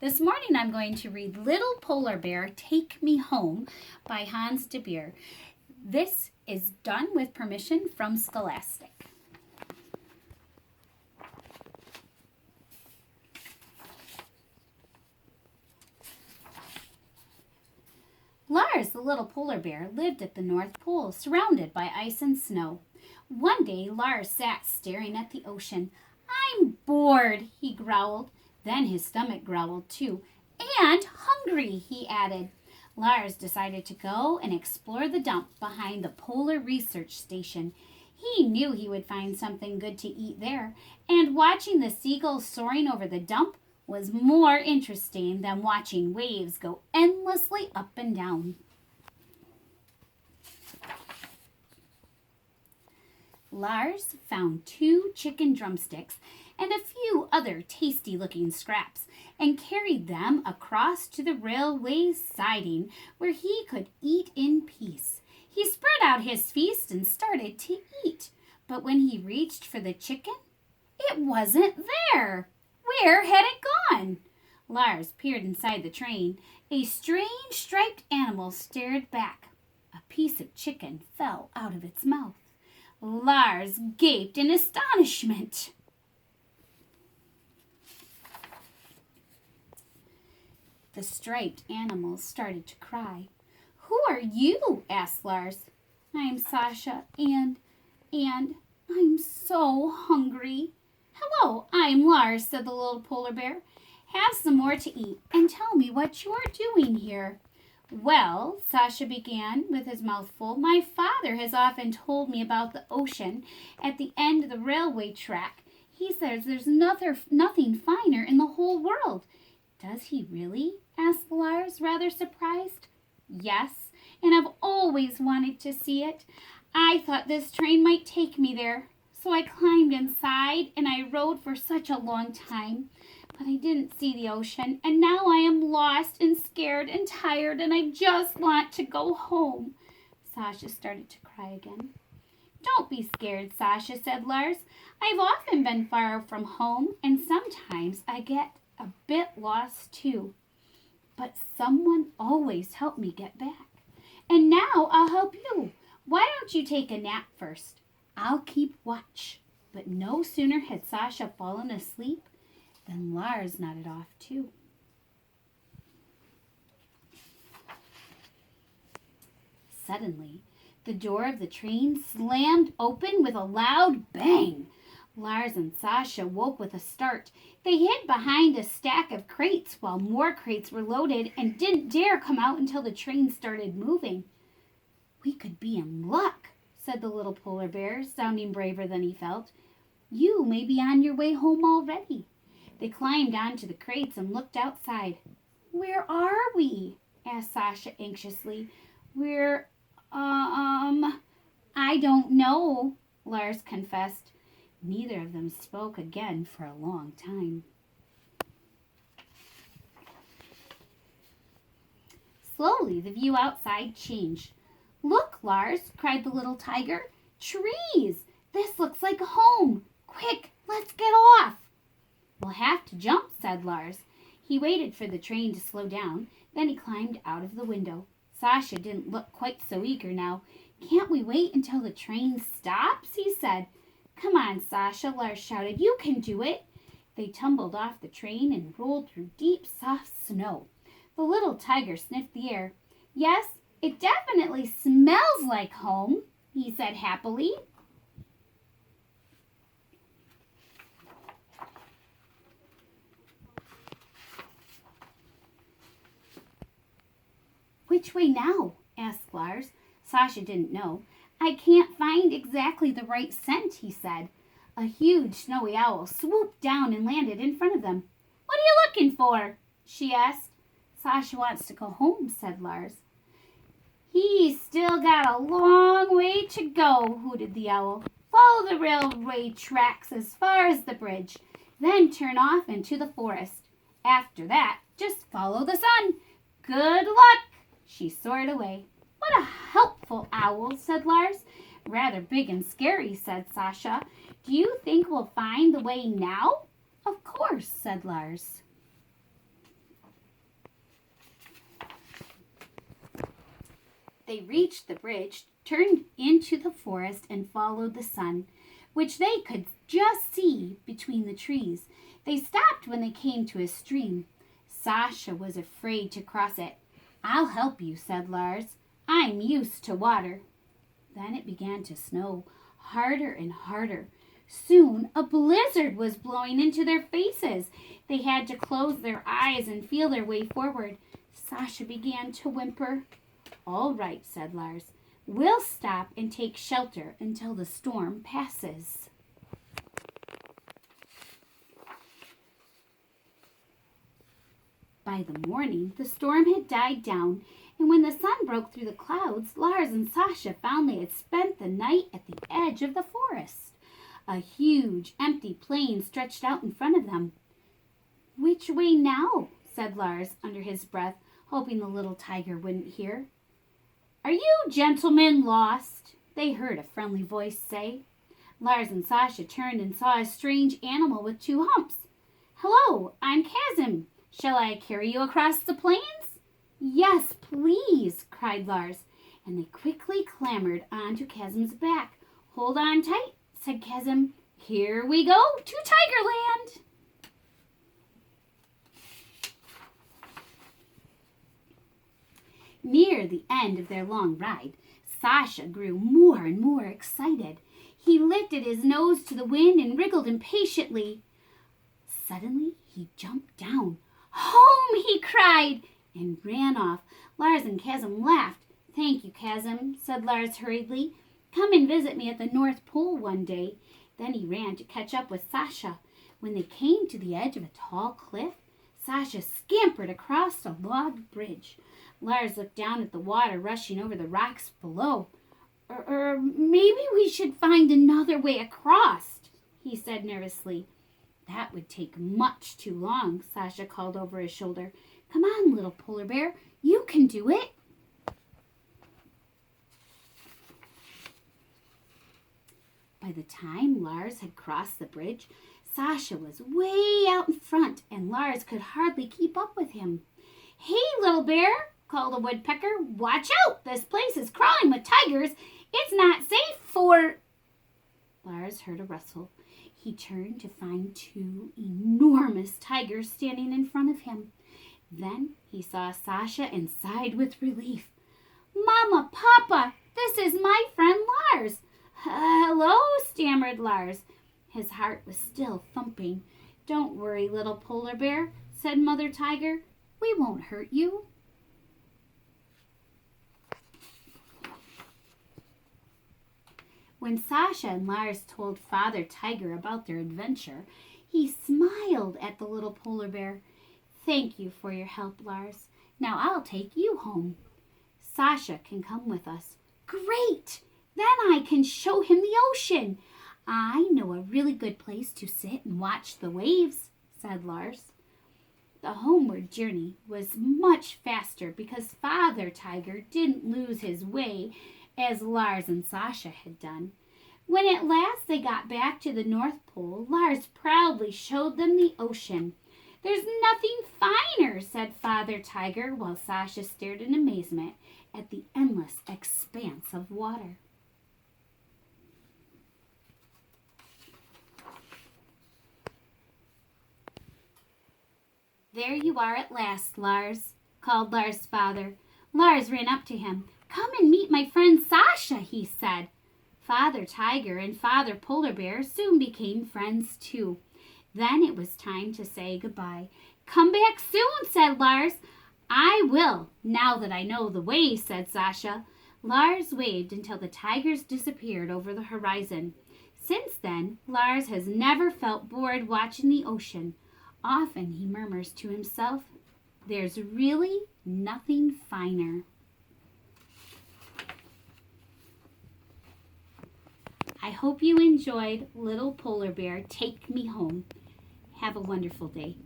This morning I'm going to read Little Polar Bear Take Me Home by Hans de Beer. This is done with permission from Scholastic. Lars, the little polar bear, lived at the North Pole, surrounded by ice and snow. One day, Lars sat staring at the ocean. "I'm bored," he growled. Then his stomach growled too. "And hungry," he added. Lars decided to go and explore the dump behind the Polar Research Station. He knew he would find something good to eat there, and watching the seagulls soaring over the dump was more interesting than watching waves go endlessly up and down. Lars found 2 chicken drumsticks and a few other tasty-looking scraps and carried them across to the railway siding where he could eat in peace. He spread out his feast and started to eat, but when he reached for the chicken, it wasn't there. Where had it gone? Lars peered inside the train. A strange striped animal stared back. A piece of chicken fell out of its mouth. Lars gaped in astonishment. The striped animal started to cry. "Who are you?" asked Lars. "I'm Sasha, and I'm so hungry." "Hello, I'm Lars," said the little polar bear. "Have some more to eat and tell me what you're doing here." "Well," Sasha began with his mouth full, "my father has often told me about the ocean at the end of the railway track. He says there's nothing finer in the whole world." "Does he really?" asked Lars, rather surprised. "Yes, and I've always wanted to see it. I thought this train might take me there. So I climbed inside and I rode for such a long time. But I didn't see the ocean, and now I am lost and scared and tired, and I just want to go home." Sasha started to cry again. "Don't be scared, Sasha," said Lars. "I've often been far from home, and sometimes I get a bit lost too. But someone always helped me get back. And now I'll help you. Why don't you take a nap first? I'll keep watch." But no sooner had Sasha fallen asleep than Lars nodded off too. Suddenly, the door of the train slammed open with a loud bang. Lars and Sasha woke with a start. They hid behind a stack of crates while more crates were loaded and didn't dare come out until the train started moving. "We could be in luck," said the little polar bear, sounding braver than he felt. "You may be on your way home already." They climbed onto the crates and looked outside. "Where are we?" asked Sasha anxiously. "We're, I don't know," Lars confessed. Neither of them spoke again for a long time. Slowly, the view outside changed. "Look, Lars," cried the little tiger. "Trees! This looks like home. Quick, let's get off." "We'll have to jump," said Lars. He waited for the train to slow down. Then he climbed out of the window. Sasha didn't look quite so eager now. "Can't we wait until the train stops?" he said. "Come on, Sasha," Lars shouted. "You can do it." They tumbled off the train and rolled through deep, soft snow. The little tiger sniffed the air. "Yes, it definitely smells like home," he said happily. "Which way now?" asked Lars. Sasha didn't know. "I can't find exactly the right scent," he said. A huge snowy owl swooped down and landed in front of them. "What are you looking for?" she asked. "Sasha wants to go home," said Lars. "He's still got a long way to go," hooted the owl. "Follow the railway tracks as far as the bridge, then turn off into the forest. After that, just follow the sun. Good luck." She soared away. "What a helpful owl," said Lars. "Rather big and scary," said Sasha. "Do you think we'll find the way now?" "Of course," said Lars. They reached the bridge, turned into the forest, and followed the sun, which they could just see between the trees. They stopped when they came to a stream. Sasha was afraid to cross it. "I'll help you," said Lars. "I'm used to water." Then it began to snow, harder and harder. Soon a blizzard was blowing into their faces. They had to close their eyes and feel their way forward. Sasha began to whimper. "All right," said Lars. "We'll stop and take shelter until the storm passes." By the morning, the storm had died down, and when the sun broke through the clouds, Lars and Sasha found they had spent the night at the edge of the forest. A huge, empty plain stretched out in front of them. "Which way now?" said Lars under his breath, hoping the little tiger wouldn't hear. "Are you gentlemen lost?" they heard a friendly voice say. Lars and Sasha turned and saw a strange animal with two humps. "Hello, I'm Chasm. Shall I carry you across the plains?" "Yes, please," cried Lars, and they quickly clambered onto Chasm's back. "Hold on tight," said Chasm. "Here we go to Tigerland." Near the end of their long ride, Sasha grew more and more excited. He lifted his nose to the wind and wriggled impatiently. Suddenly, he jumped down. "Home!" he cried, and ran off. Lars and Chasm laughed. "Thank you, Chasm," said Lars hurriedly. "Come and visit me at the North Pole one day." Then he ran to catch up with Sasha. When they came to the edge of a tall cliff, Sasha scampered across a log bridge. Lars looked down at the water rushing over the rocks below. Maybe we should find another way across," he said nervously. "That would take much too long," Sasha called over his shoulder. "Come on, little polar bear. You can do it." By the time Lars had crossed the bridge, Sasha was way out in front, and Lars could hardly keep up with him. "Hey, little bear," called a woodpecker. "Watch out! This place is crawling with tigers. It's not safe for—" Lars heard a rustle. He turned to find two enormous tigers standing in front of him. Then he saw Sasha and sighed with relief. "Mama, Papa, this is my friend Lars." "Hello," stammered Lars. His heart was still thumping. "Don't worry, little polar bear," said Mother Tiger. "We won't hurt you." When Sasha and Lars told Father Tiger about their adventure, he smiled at the little polar bear. "Thank you for your help, Lars. Now I'll take you home. Sasha can come with us." "Great! Then I can show him the ocean. I know a really good place to sit and watch the waves," said Lars. The homeward journey was much faster because Father Tiger didn't lose his way as Lars and Sasha had done. When at last they got back to the North Pole, Lars proudly showed them the ocean. "There's nothing finer," said Father Tiger, while Sasha stared in amazement at the endless expanse of water. "There you are at last, Lars," called Lars' father. Lars ran up to him. "Come and meet my friend Sasha," he said. Father Tiger and Father Polar Bear soon became friends too. Then it was time to say goodbye. "Come back soon," said Lars. "I will, now that I know the way," said Sasha. Lars waved until the tigers disappeared over the horizon. Since then, Lars has never felt bored watching the ocean. Often he murmurs to himself, "There's really nothing finer." I hope you enjoyed Little Polar Bear Take Me Home. Have a wonderful day.